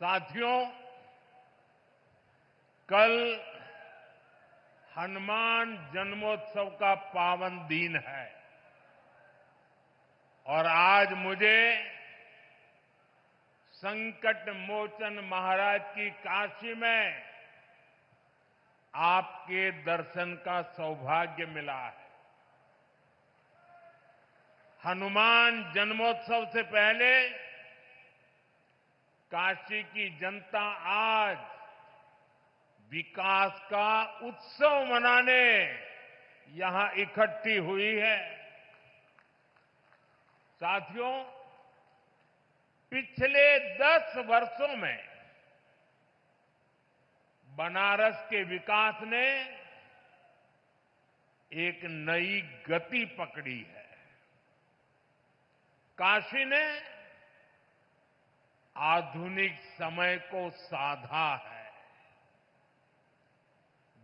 साथियों, कल हनुमान जन्मोत्सव का पावन दिन है और आज मुझे संकट मोचन महाराज की काशी में आपके दर्शन का सौभाग्य मिला है। हनुमान जन्मोत्सव से पहले काशी की जनता आज विकास का उत्सव मनाने यहां इकट्ठी हुई है। साथियों, पिछले 10 वर्षों में बनारस के विकास ने एक नई गति पकड़ी है। काशी ने आधुनिक समय को साधा है,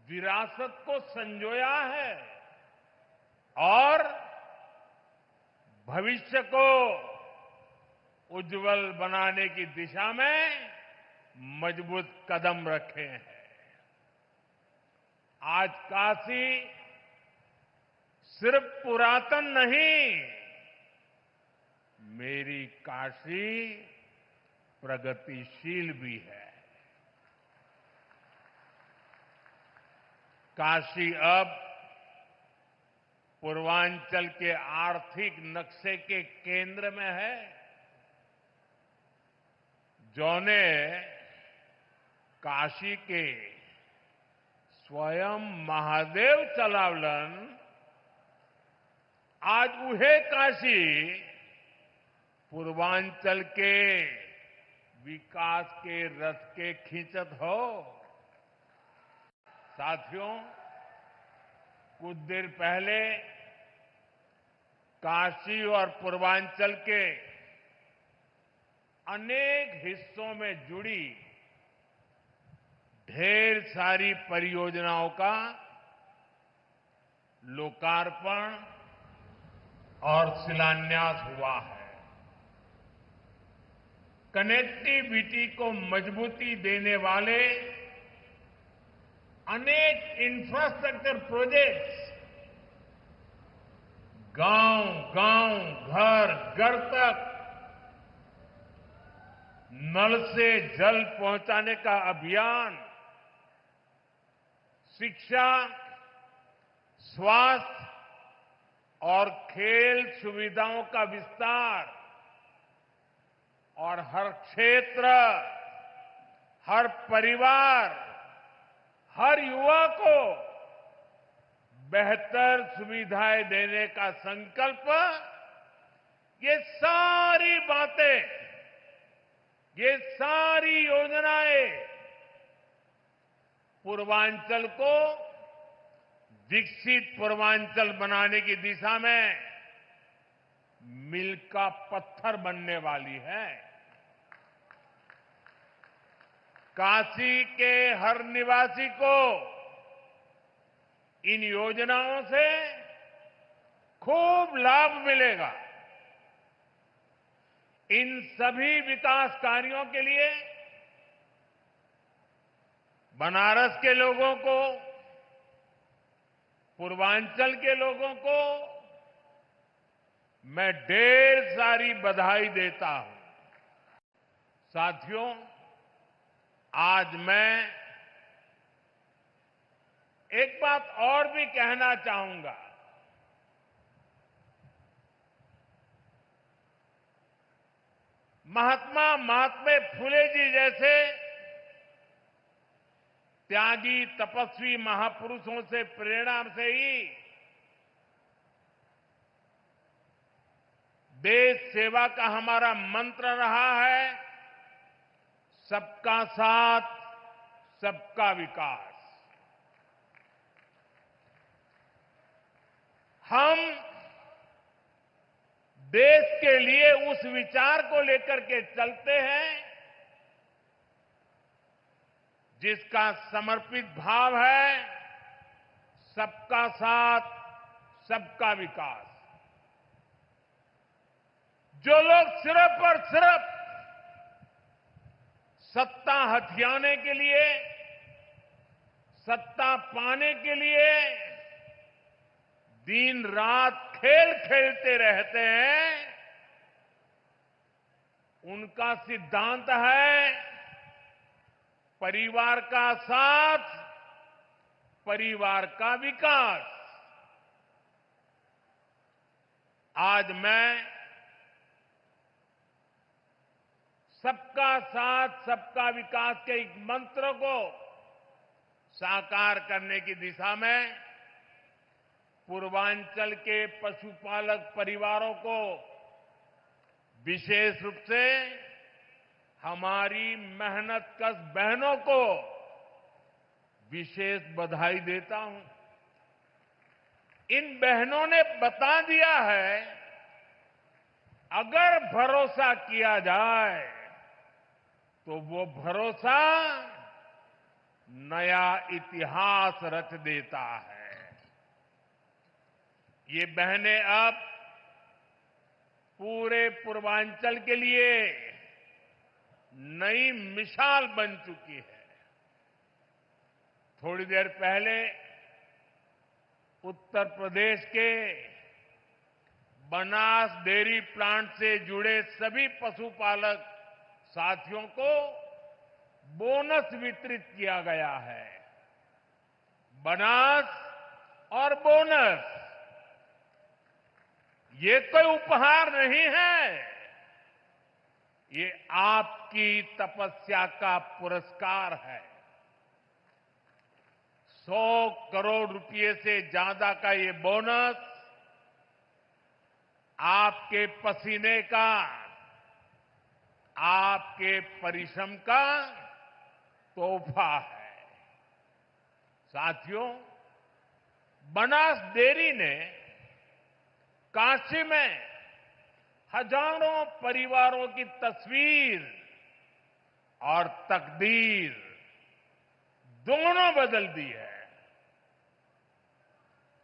विरासत को संजोया है और भविष्य को उज्जवल बनाने की दिशा में मजबूत कदम रखे हैं। आज काशी सिर्फ पुरातन नहीं, मेरी काशी प्रगतिशील भी है। काशी अब पूर्वांचल के आर्थिक नक्शे के केंद्र में है। जौने काशी के स्वयं महादेव चलावलन आज उहे काशी पूर्वांचल के विकास के रथ के खींचत हो। साथियों, कुछ देर पहले काशी और पूर्वांचल के अनेक हिस्सों में जुड़ी ढेर सारी परियोजनाओं का लोकार्पण और शिलान्यास हुआ है। कनेक्टिविटी को मजबूती देने वाले अनेक इंफ्रास्ट्रक्चर प्रोजेक्ट्स गांव-गांव, घर-घर तक नल से जल पहुंचाने का अभियान, शिक्षा, स्वास्थ्य और खेल सुविधाओं का विस्तार और हर क्षेत्र, हर परिवार, हर युवा को बेहतर सुविधाएं देने का संकल्प, ये सारी बातें, ये सारी योजनाएं पूर्वांचल को विकसित पूर्वांचल बनाने की दिशा में मील का पत्थर बनने वाली है। काशी के हर निवासी को इन योजनाओं से खूब लाभ मिलेगा। इन सभी विकास कार्यों के लिए बनारस के लोगों को, पूर्वांचल के लोगों को मैं ढेर सारी बधाई देता हूं। साथियों, आज मैं एक बात और भी कहना चाहूंगा। महात्मा फुले जी जैसे त्यागी तपस्वी महापुरुषों से प्रेरणा से ही देश सेवा का हमारा मंत्र रहा है, सबका साथ, सबका विकास। हम देश के लिए उस विचार को लेकर के चलते हैं जिसका समर्पित भाव है सबका साथ, सबका विकास। जो लोग सिर्फ और सिर्फ सत्ता हथियाने के लिए, सत्ता पाने के लिए दिन रात खेल खेलते रहते हैं। उनका सिद्धांत है परिवार का साथ, परिवार का विकास। आज मैं सबका साथ सबका विकास के एक मंत्र को साकार करने की दिशा में पूर्वांचल के पशुपालक परिवारों को, विशेष रूप से हमारी मेहनतकश बहनों को विशेष बधाई देता हूं। इन बहनों ने बता दिया है, अगर भरोसा किया जाए तो वो भरोसा नया इतिहास रच देता है। ये बहनें अब पूरे पूर्वांचल के लिए नई मिसाल बन चुकी है। थोड़ी देर पहले उत्तर प्रदेश के बनास डेयरी प्लांट से जुड़े सभी पशुपालक साथियों को बोनस वितरित किया गया है। बनास और बोनस ये कोई उपहार नहीं है, ये आपकी तपस्या का पुरस्कार है। 100 करोड़ रुपए से ज्यादा का ये बोनस आपके पसीने का, आपके परिश्रम का तोहफा है। साथियों, बनास डेयरी ने काशी में हजारों परिवारों की तस्वीर और तकदीर दोनों बदल दी है।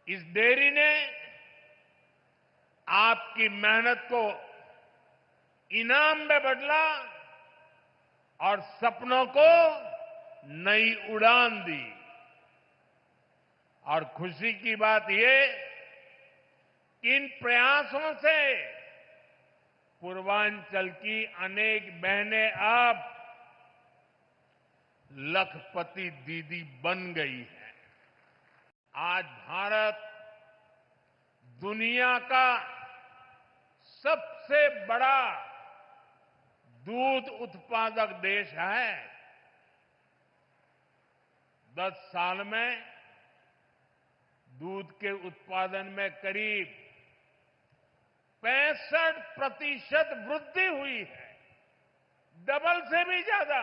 इस डेयरी ने आपकी मेहनत को इनाम में बदला और सपनों को नई उड़ान दी। और खुशी की बात यह कि इन प्रयासों से पूर्वांचल की अनेक बहनें अब लखपति दीदी बन गई हैं। आज भारत दुनिया का सबसे बड़ा दूध उत्पादक देश है। 10 साल में दूध के उत्पादन में करीब 65% वृद्धि हुई है, डबल से भी ज्यादा।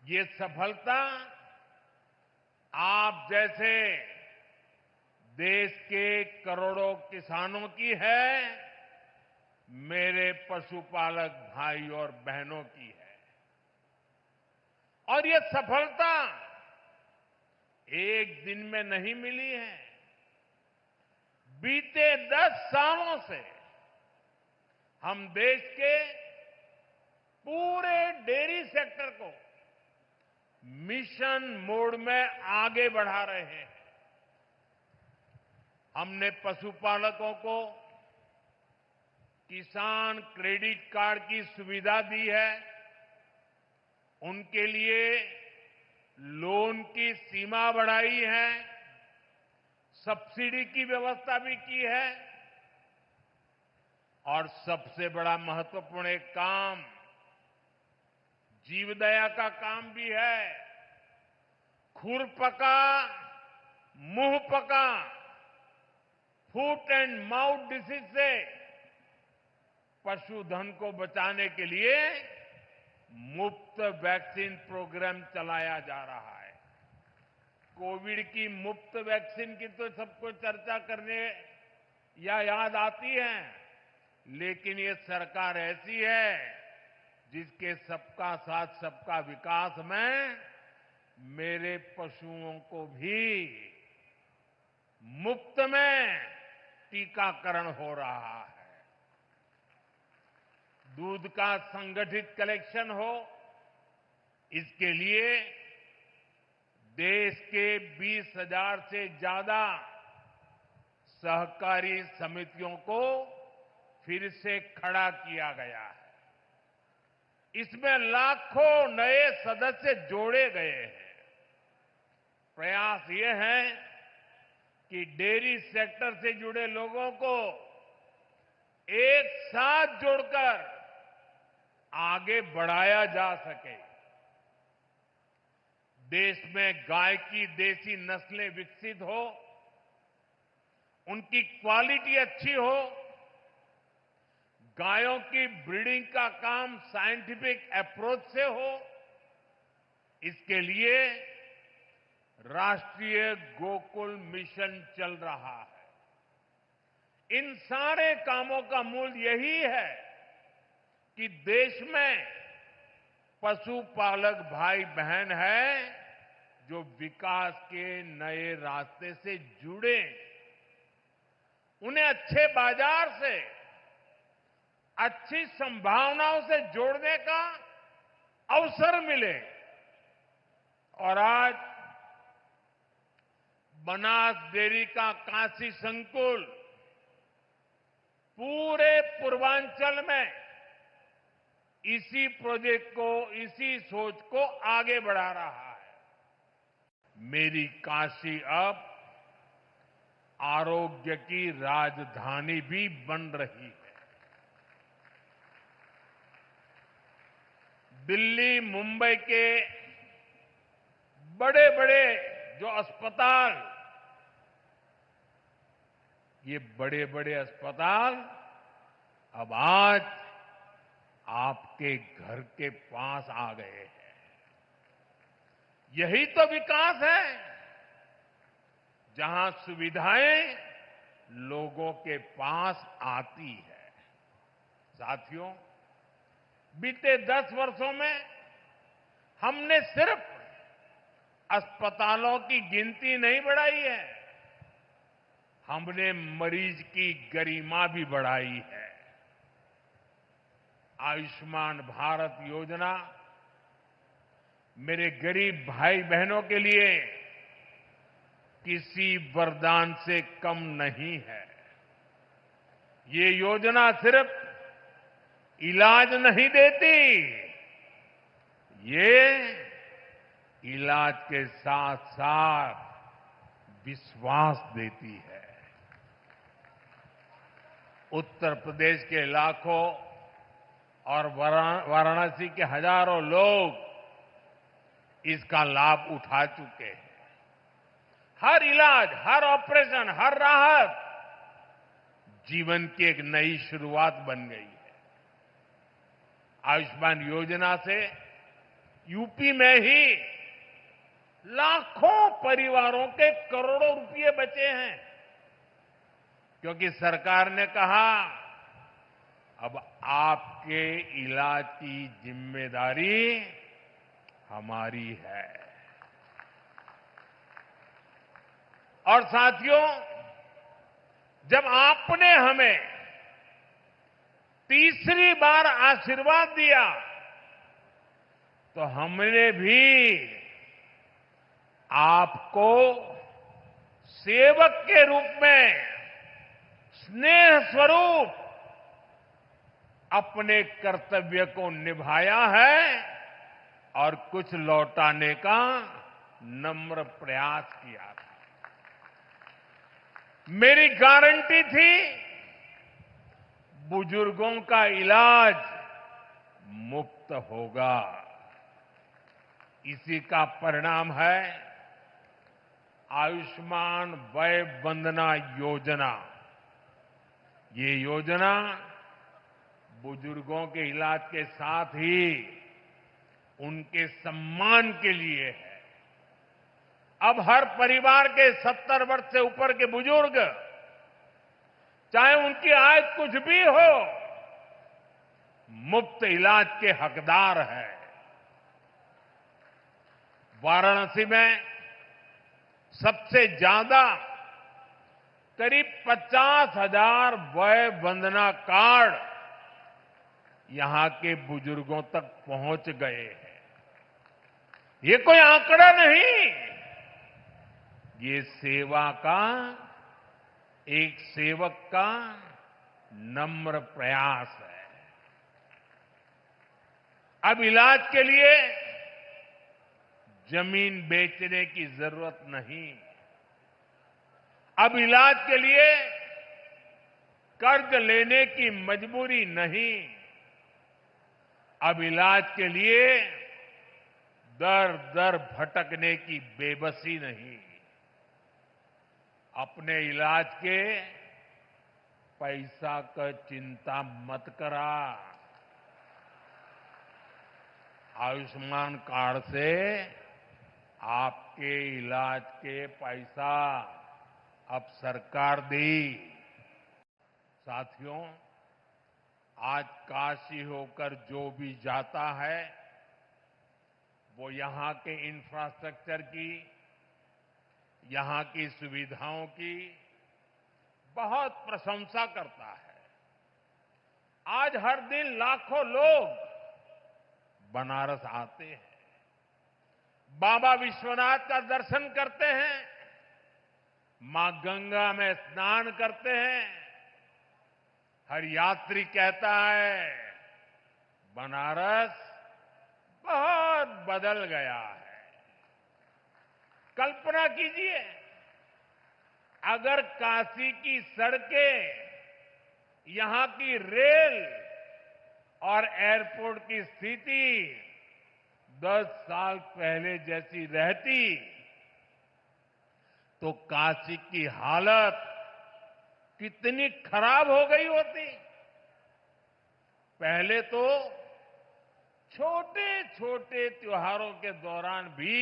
ये सफलता आप जैसे देश के करोड़ों किसानों की है, मेरे पशुपालक भाई और बहनों की है। और ये सफलता एक दिन में नहीं मिली है। बीते 10 सालों से हम देश के पूरे डेयरी सेक्टर को मिशन मोड में आगे बढ़ा रहे हैं। हमने पशुपालकों को किसान क्रेडिट कार्ड की सुविधा दी है। उनके लिए लोन की सीमा बढ़ाई है, सब्सिडी की व्यवस्था भी की है। और सबसे बड़ा महत्वपूर्ण एक काम जीवदया का काम भी है। खुरपका मुंहपका फूट एंड माउथ डिसीज से पशुधन को बचाने के लिए मुफ्त वैक्सीन प्रोग्राम चलाया जा रहा है। कोविड की मुफ्त वैक्सीन की तो सबको चर्चा करने या याद आती है, लेकिन ये सरकार ऐसी है जिसके सबका साथ सबका विकास में मेरे पशुओं को भी मुफ्त में टीकाकरण हो रहा है। दूध का संगठित कलेक्शन हो, इसके लिए देश के 20,000 से ज्यादा सहकारी समितियों को फिर से खड़ा किया गया है। इसमें लाखों नए सदस्य जोड़े गए हैं। प्रयास ये है कि डेयरी सेक्टर से जुड़े लोगों को एक साथ जोड़कर आगे बढ़ाया जा सके। देश में गाय की देसी नस्लें विकसित हो, उनकी क्वालिटी अच्छी हो, गायों की ब्रीडिंग का काम साइंटिफिक अप्रोच से हो, इसके लिए राष्ट्रीय गोकुल मिशन चल रहा है। इन सारे कामों का मूल यही है कि देश में पशुपालक भाई बहन है जो विकास के नए रास्ते से जुड़े, उन्हें अच्छे बाजार से, अच्छी संभावनाओं से जोड़ने का अवसर मिले। और आज बनास डेयरी का काशी संकुल पूरे पूर्वांचल में इसी प्रोजेक्ट को, इसी सोच को आगे बढ़ा रहा है। मेरी काशी अब आरोग्य की राजधानी भी बन रही है। दिल्ली, मुंबई के बड़े बड़े जो अस्पताल, ये बड़े बड़े अस्पताल अब आज आपके घर के पास आ गए हैं। यही तो विकास है, जहां सुविधाएं लोगों के पास आती है। साथियों, बीते 10 वर्षों में हमने सिर्फ अस्पतालों की गिनती नहीं बढ़ाई है, हमने मरीज की गरिमा भी बढ़ाई है। आयुष्मान भारत योजना मेरे गरीब भाई बहनों के लिए किसी वरदान से कम नहीं है। ये योजना सिर्फ इलाज नहीं देती, ये इलाज के साथ साथ विश्वास देती है। उत्तर प्रदेश के लाखों और वाराणसी के हजारों लोग इसका लाभ उठा चुके हैं। हर इलाज, हर ऑपरेशन, हर राहत जीवन की एक नई शुरुआत बन गई है। आयुष्मान योजना से यूपी में ही लाखों परिवारों के करोड़ों रुपए बचे हैं, क्योंकि सरकार ने कहा अब आपके इलाज की जिम्मेदारी हमारी है। और साथियों, जब आपने हमें तीसरी बार आशीर्वाद दिया तो हमने भी आपको सेवक के रूप में स्नेह स्वरूप अपने कर्तव्य को निभाया है और कुछ लौटाने का नम्र प्रयास किया था। मेरी गारंटी थी बुजुर्गों का इलाज मुफ्त होगा। इसी का परिणाम है आयुष्मान वय वंदना योजना। ये योजना बुजुर्गों के इलाज के साथ ही उनके सम्मान के लिए है। अब हर परिवार के 70 वर्ष से ऊपर के बुजुर्ग, चाहे उनकी आय कुछ भी हो, मुफ्त इलाज के हकदार है। वाराणसी में सबसे ज्यादा करीब 50,000 वय वंदना कार्ड यहां के बुजुर्गों तक पहुंच गए हैं। ये कोई आंकड़ा नहीं, ये सेवा का, एक सेवक का नम्र प्रयास है। अब इलाज के लिए जमीन बेचने की जरूरत नहीं। अब इलाज के लिए कर्ज लेने की मजबूरी नहीं। अब इलाज के लिए दर दर भटकने की बेबसी नहीं। अपने इलाज के पैसा का चिंता मत करा। आयुष्मान कार्ड से आपके इलाज के पैसा अब सरकार दी। साथियों, आज काशी होकर जो भी जाता है वो यहां के इंफ्रास्ट्रक्चर की, यहां की सुविधाओं की बहुत प्रशंसा करता है। आज हर दिन लाखों लोग बनारस आते हैं, बाबा विश्वनाथ का दर्शन करते हैं, मां गंगा में स्नान करते हैं। हर यात्री कहता है बनारस बहुत बदल गया है। कल्पना कीजिए, अगर काशी की सड़कें, यहां की रेल और एयरपोर्ट की स्थिति 10 साल पहले जैसी रहती तो काशी की हालत कितनी खराब हो गई होती। पहले तो छोटे छोटे त्योहारों के दौरान भी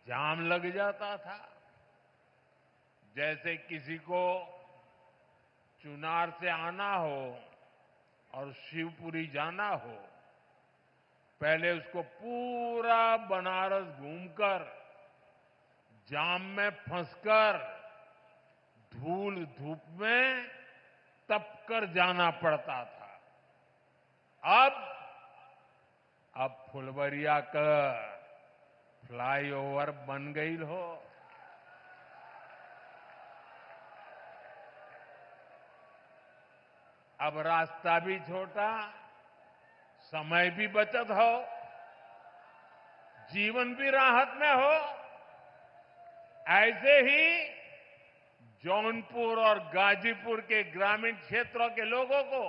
जाम लग जाता था। जैसे किसी को चुनार से आना हो और शिवपुरी जाना हो, पहले उसको पूरा बनारस घूमकर, जाम में फंसकर, धूल धूप में तपकर जाना पड़ता था। अब फुलवरिया का फ्लाईओवर बन गई हो। अब रास्ता भी छोटा, समय भी बचत हो, जीवन भी राहत में हो। ऐसे ही जौनपुर और गाजीपुर के ग्रामीण क्षेत्रों के लोगों को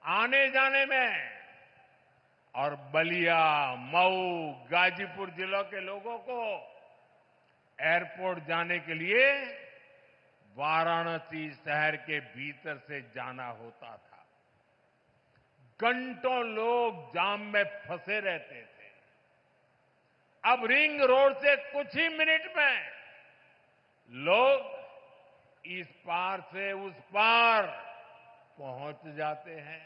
आने जाने में, और बलिया, मऊ, गाजीपुर जिलों के लोगों को एयरपोर्ट जाने के लिए वाराणसी शहर के भीतर से जाना होता था। घंटों लोग जाम में फंसे रहते थे। अब रिंग रोड से कुछ ही मिनट में लोग इस पार से उस पार पहुंच जाते हैं।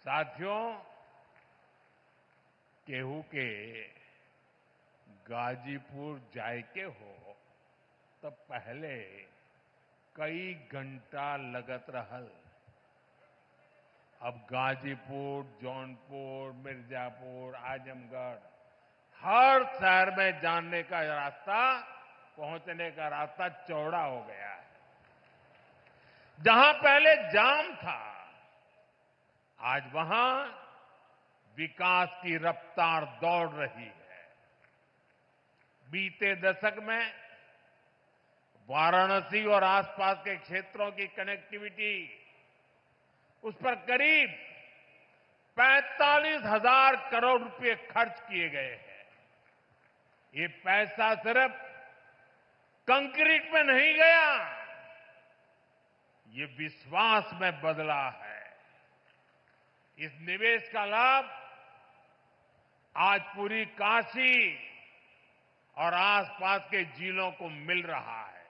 साथियों, केहू के गाजीपुर जायके हो तब पहले कई घंटा लगत रहल। अब गाजीपुर, जौनपुर, मिर्जापुर, आजमगढ़, हर शहर में जाने का रास्ता, पहुंचने का रास्ता चौड़ा हो गया है। जहां पहले जाम था, आज वहां विकास की रफ्तार दौड़ रही है। बीते दशक में वाराणसी और आसपास के क्षेत्रों की कनेक्टिविटी, उस पर करीब 45,000 करोड़ रुपए खर्च किए गए हैं। ये पैसा सिर्फ कंक्रीट में नहीं गया, ये विश्वास में बदला है। इस निवेश का लाभ आज पूरी काशी और आसपास के जिलों को मिल रहा है।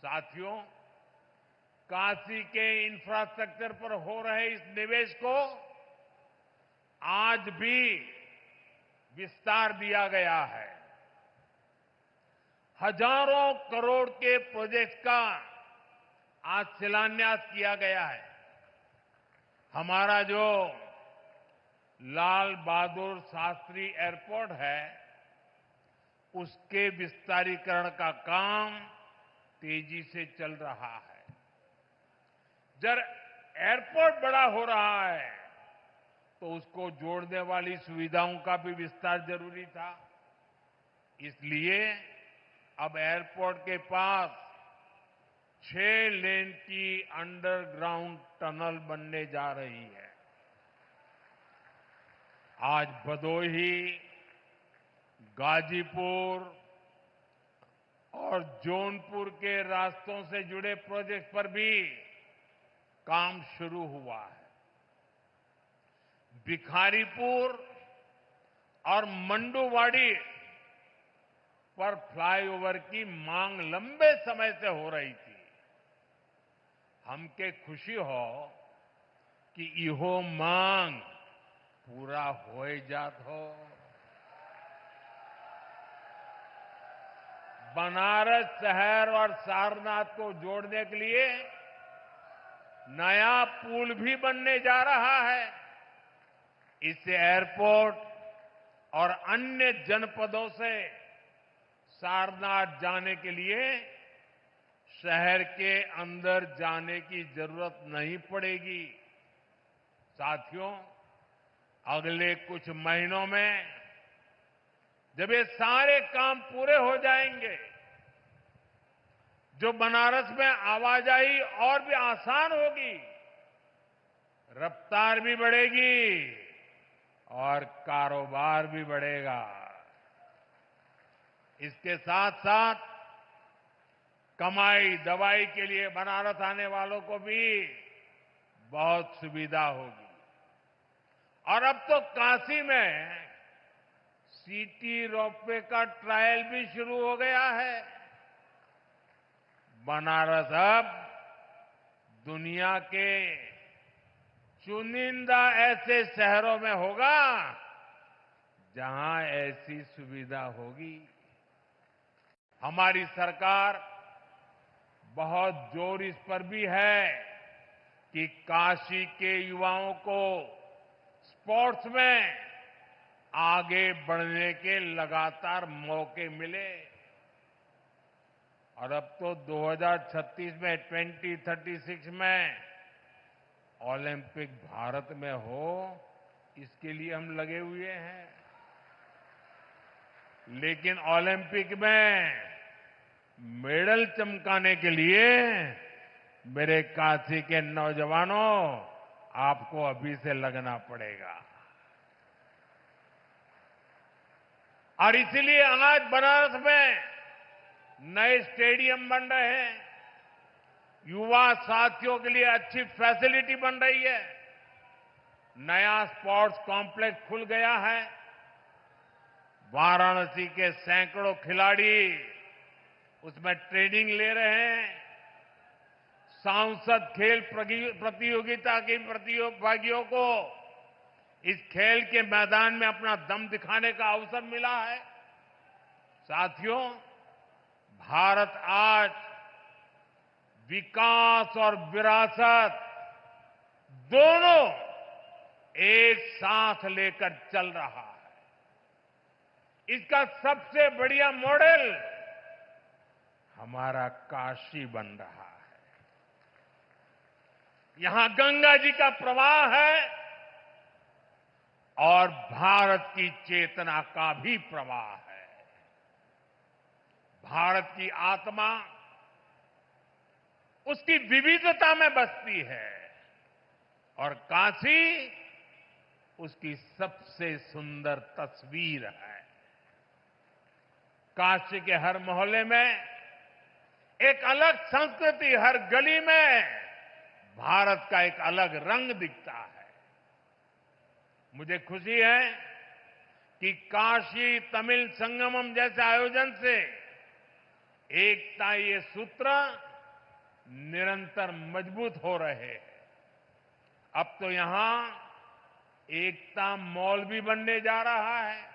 साथियों, काशी के इंफ्रास्ट्रक्चर पर हो रहे इस निवेश को आज भी विस्तार दिया गया है। हजारों करोड़ के प्रोजेक्ट का आज शिलान्यास किया गया है। हमारा जो लाल बहादुर शास्त्री एयरपोर्ट है, उसके विस्तारीकरण का काम तेजी से चल रहा है। जब एयरपोर्ट बड़ा हो रहा है तो उसको जोड़ने वाली सुविधाओं का भी विस्तार जरूरी था। इसलिए अब एयरपोर्ट के पास 6 लेन की अंडरग्राउंड टनल बनने जा रही है। आज भदोही, गाजीपुर और जौनपुर के रास्तों से जुड़े प्रोजेक्ट पर भी काम शुरू हुआ है। भिखारीपुर और मंडुवाड़ी पर फ्लाईओवर की मांग लंबे समय से हो रही थी। हमके खुशी हो कि इहो मांग पूरा हो जात हो। बनारस शहर और सारनाथ को जोड़ने के लिए नया पुल भी बनने जा रहा है। इससे एयरपोर्ट और अन्य जनपदों से सारनाथ जाने के लिए शहर के अंदर जाने की जरूरत नहीं पड़ेगी। साथियों, अगले कुछ महीनों में जब ये सारे काम पूरे हो जाएंगे, जो बनारस में आवाजाही और भी आसान होगी, रफ्तार भी बढ़ेगी और कारोबार भी बढ़ेगा। इसके साथ साथ कमाई दवाई के लिए बनारस आने वालों को भी बहुत सुविधा होगी। और अब तो काशी में सिटी रोपवे का ट्रायल भी शुरू हो गया है। बनारस अब दुनिया के चुनिंदा ऐसे शहरों में होगा जहां ऐसी सुविधा होगी। हमारी सरकार बहुत जोर इस पर भी है कि काशी के युवाओं को स्पोर्ट्स में आगे बढ़ने के लगातार मौके मिले। और अब तो 2036 में 2036 में ओलंपिक भारत में हो, इसके लिए हम लगे हुए हैं। लेकिन ओलंपिक में मेडल चमकाने के लिए मेरे काशी के नौजवानों, आपको अभी से लगना पड़ेगा। और इसीलिए आज बनारस में नए स्टेडियम बन रहे हैं, युवा साथियों के लिए अच्छी फैसिलिटी बन रही है, नया स्पोर्ट्स कॉम्प्लेक्स खुल गया है। वाराणसी के सैकड़ों खिलाड़ी उसमें ट्रेनिंग ले रहे हैं। सांसद खेल प्रतियोगिता के प्रतिभागियों को इस खेल के मैदान में अपना दम दिखाने का अवसर मिला है। साथियों, भारत आज विकास और विरासत दोनों एक साथ लेकर चल रहा है। इसका सबसे बढ़िया मॉडल हमारा काशी बन रहा है। यहां गंगा जी का प्रवाह है और भारत की चेतना का भी प्रवाह है। भारत की आत्मा उसकी विविधता में बसती है और काशी उसकी सबसे सुंदर तस्वीर है। काशी के हर मोहल्ले में एक अलग संस्कृति, हर गली में भारत का एक अलग रंग दिखता है। मुझे खुशी है कि काशी तमिल संगमम जैसे आयोजन से एकता ये सूत्र निरंतर मजबूत हो रहे हैं। अब तो यहां एकता मॉल भी बनने जा रहा है।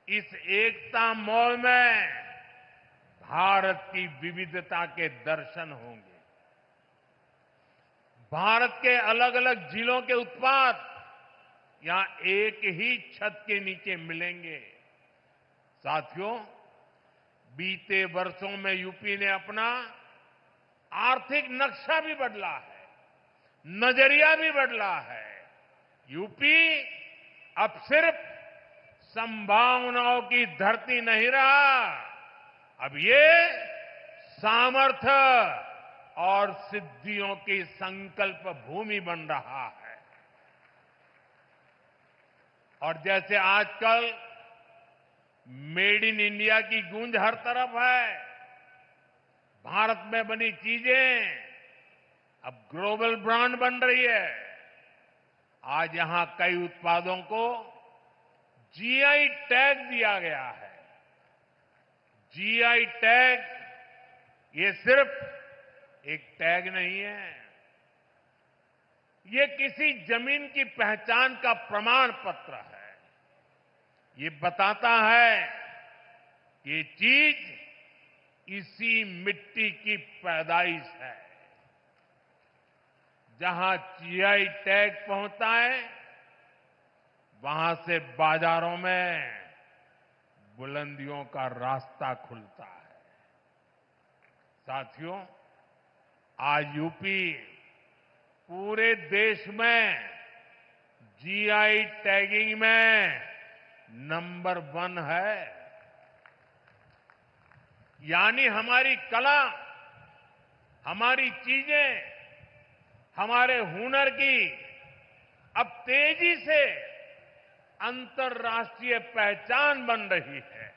इस एकता मॉल में भारत की विविधता के दर्शन होंगे। भारत के अलग अलग जिलों के उत्पाद यहां एक ही छत के नीचे मिलेंगे। साथियों, बीते वर्षों में यूपी ने अपना आर्थिक नक्शा भी बदला है, नजरिया भी बदला है। यूपी अब सिर्फ संभावनाओं की धरती नहीं रहा, अब ये सामर्थ्य और सिद्धियों की संकल्प भूमि बन रहा है। और जैसे आजकल मेड इन इंडिया की गूंज हर तरफ है, भारत में बनी चीजें अब ग्लोबल ब्रांड बन रही है। आज यहां कई उत्पादों को जीआई टैग दिया गया है। जीआई टैग ये सिर्फ एक टैग नहीं है, ये किसी जमीन की पहचान का प्रमाण पत्र है। ये बताता है कि ये चीज इसी मिट्टी की पैदाइश है। जहां जीआई टैग पहुंचता है, वहां से बाजारों में बुलंदियों का रास्ता खुलता है। साथियों, आज यूपी पूरे देश में जीआई टैगिंग में नंबर 1 है। यानी हमारी कला, हमारी चीजें, हमारे हुनर की अब तेजी से अंतर्राष्ट्रीय पहचान बन रही है।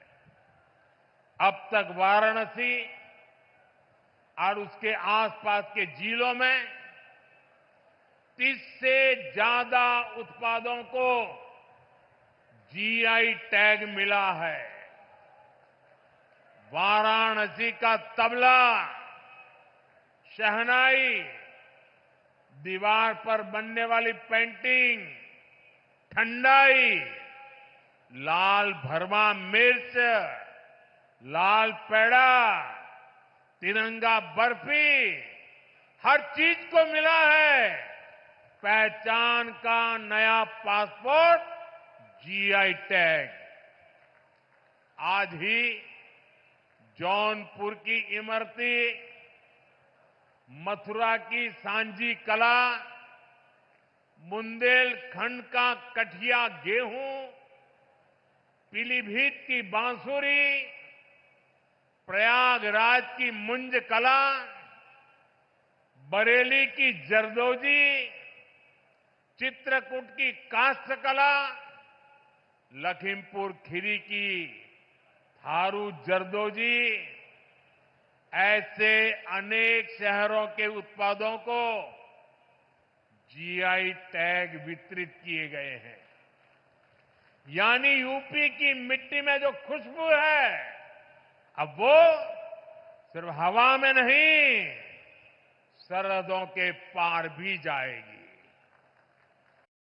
अब तक वाराणसी और उसके आसपास के जिलों में 30 से ज्यादा उत्पादों को जीआई टैग मिला है। वाराणसी का तबला, शहनाई, दीवार पर बनने वाली पेंटिंग, ठंडाई, लाल भरमा मिर्च, लाल पेड़ा, तिरंगा बर्फी, हर चीज को मिला है पहचान का नया पासपोर्ट, जीआई टैग। आज ही जौनपुर की इमरती, मथुरा की सांझी कला, बुंदेलखंड का कठिया गेहूं, पीलीभीत की बांसुरी, प्रयागराज की मुंज कला, बरेली की जरदोजी, चित्रकूट की काष्ठ कला, लखीमपुर खीरी की थारू जरदोजी, ऐसे अनेक शहरों के उत्पादों को जीआई टैग वितरित किए गए हैं। यानी यूपी की मिट्टी में जो खुशबू है, अब वो सिर्फ हवा में नहीं, सरहदों के पार भी जाएगी।